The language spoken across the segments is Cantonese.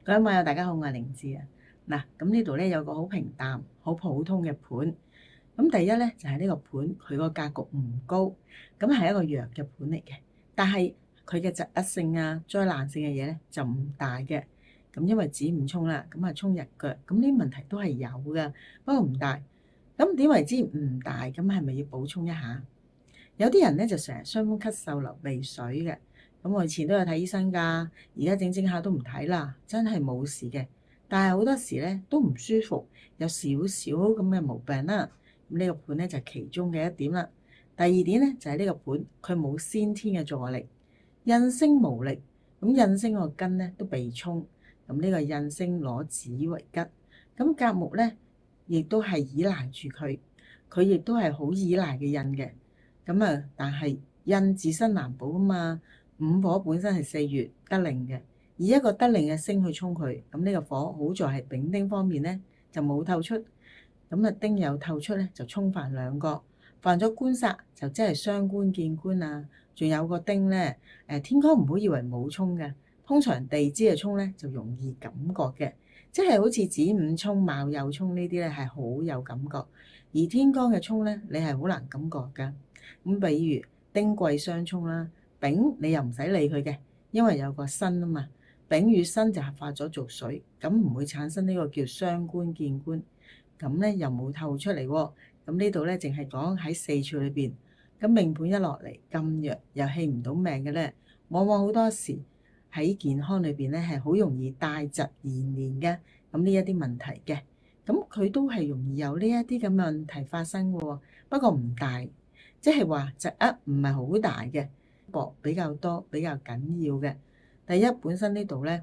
各位網友，大家好，我係靈芝啊。嗱，咁呢度咧有個好平淡、好普通嘅盤。咁第一咧就係呢個盤，佢個格局唔高，咁係一個弱嘅盤嚟嘅。但係佢嘅疾厄性啊、災難性嘅嘢咧就唔大嘅。咁因為子午衝啦，咁啊衝日腳，咁呢啲問題都係有㗎，不過唔大。咁點為之唔大？咁係咪要補充一下？有啲人咧就成日傷風咳嗽流鼻水嘅。咁我以前都有睇醫生㗎，而家整整下都唔睇啦，真係冇事嘅。但係好多時咧都唔舒服，有少少咁嘅毛病啦。咁呢個盤咧就係其中嘅一點啦。第二點咧就係呢個盤，佢冇先天嘅助力，印星無力。咁印星個根咧都被沖，咁呢個印星攞子為吉。咁甲木咧亦都係依賴住佢，佢亦都係好依賴嘅印嘅。咁啊，但係印自身難保啊嘛。午火本身係4月得令嘅，以一個得令嘅星去沖佢，咁呢個火好在係丙丁方面咧就冇透出，咁啊丁有透出咧就沖犯兩個，犯咗官煞就即係傷官見官啊。仲有個丁咧，天干唔好以為冇沖嘅，通常地支嘅沖咧就容易感覺嘅，即係好似子午沖、卯酉沖呢啲咧係好有感覺，而天干嘅沖咧你係好難感覺㗎。咁比如丁癸相沖啦，丙你又唔使理佢嘅，因為有個申啊嘛，丙與申就合化咗做水，咁唔會產生呢個叫傷官見官，咁咧又冇透出嚟喎。咁呢度咧淨係講喺四柱裏邊，咁命盤一落嚟咁弱又氣唔到命嘅咧，往往好多時喺健康裏邊咧係好容易帶疾延年嘅，咁呢一啲問題嘅，咁佢都係容易有呢一啲咁嘅問題發生嘅喎，不過唔大。即係話疾厄唔係好大嘅，薄比較多，比較緊要嘅。第一本身呢度咧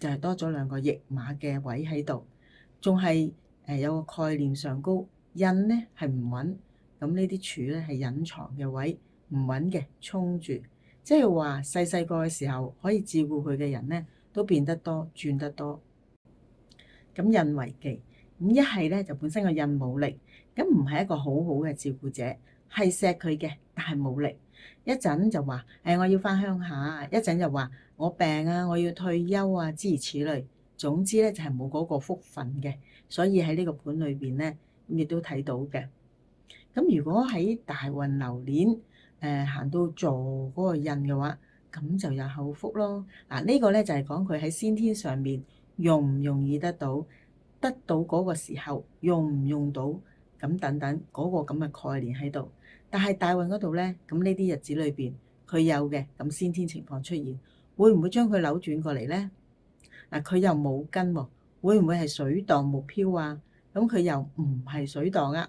就係多咗兩個驛馬嘅位喺度，仲係有個概念上高，印咧係唔穩，咁呢啲柱咧係隱藏嘅位，唔穩嘅衝住，即係話細細個嘅時候可以照顧佢嘅人咧都變得多，轉得多。咁印為忌，咁一係咧就本身個印冇力，咁唔係一個好好嘅照顧者。係錫佢嘅，但係冇力。一陣就話我要翻鄉下，一陣就話我病啊，我要退休啊，諸如此類。總之咧就係冇嗰個福分嘅，所以喺呢個盤裏邊咧，亦都睇到嘅。咁如果喺大運流年行到坐嗰個印嘅話，咁就有後福咯。嗱，呢個咧就係講佢喺先天上面容唔容易得到嗰個時候用唔用到咁等等嗰個咁嘅概念喺度。但係大運嗰度咧，咁呢啲日子裏邊佢有嘅咁先天情況出現，會唔會將佢扭轉過嚟咧？嗱，佢又冇根喎，會唔會係水蕩木漂啊？咁佢又唔係水蕩啊，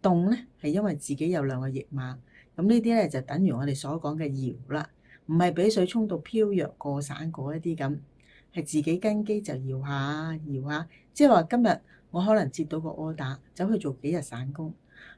動咧係因為自己有兩個驛馬，咁呢啲咧就等於我哋所講嘅搖啦，唔係俾水沖到飄弱過散嗰一啲咁，係自己根基就搖下搖下，即係話今日我可能接到個 order，走去做幾日散工。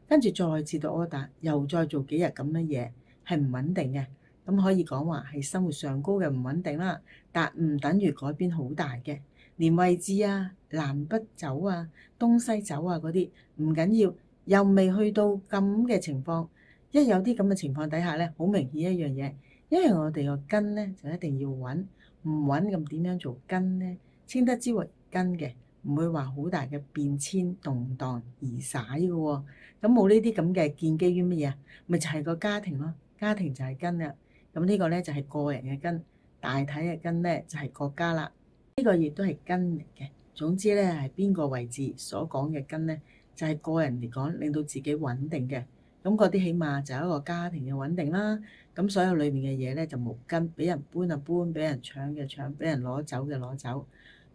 跟住再接到 order，又再做幾日咁嘅嘢，係唔穩定嘅。咁可以講話係生活上高嘅唔穩定啦，但唔等於改變好大嘅。連位置啊、南北走啊、東西走啊嗰啲唔緊要，又未去到咁嘅情況。一有啲咁嘅情況底下咧，好明顯一樣嘢，因為我哋個根咧就一定要穩，唔穩咁點樣做根咧？稱得之為根嘅。唔會話好大嘅變遷動盪而徙嘅喎，咁冇呢啲咁嘅建基於乜嘢？咪就係個家庭咯，家庭就係根啦。咁呢個咧就係個人嘅根，大體嘅根咧就係國家啦。呢個亦都係根嚟嘅。總之咧係邊個位置所講嘅根咧，就係個人嚟講令到自己穩定嘅。咁嗰啲起碼就係一個家庭嘅穩定啦。咁所有裏面嘅嘢咧就冇根，俾人搬就搬，俾人搶嘅搶，俾人攞走嘅攞走。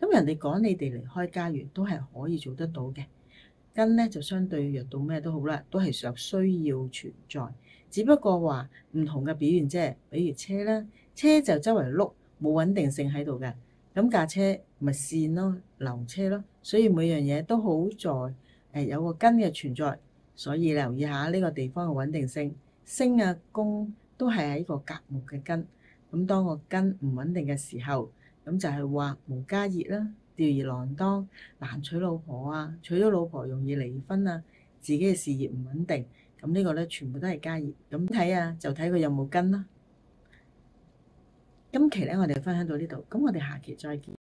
咁人哋趕你哋離開家園都係可以做得到嘅，根咧就相對弱到咩都好啦，都係有需要存在，只不過話唔同嘅表現啫。比如車啦，車就周圍碌，冇穩定性喺度嘅，咁架車咪線咯，流車咯，所以每樣嘢都好在有個根嘅存在，所以留意下呢個地方嘅穩定性，星啊宮都係喺個甲木嘅根，咁當個根唔穩定嘅時候。咁就係話無家業啦，吊兒郎當，難娶老婆啊，娶咗老婆容易離婚啊，自己嘅事業唔穩定，咁呢個咧全部都係家業。咁睇啊，就睇佢有冇根啦。今期咧我哋分享到呢度，咁我哋下期再見。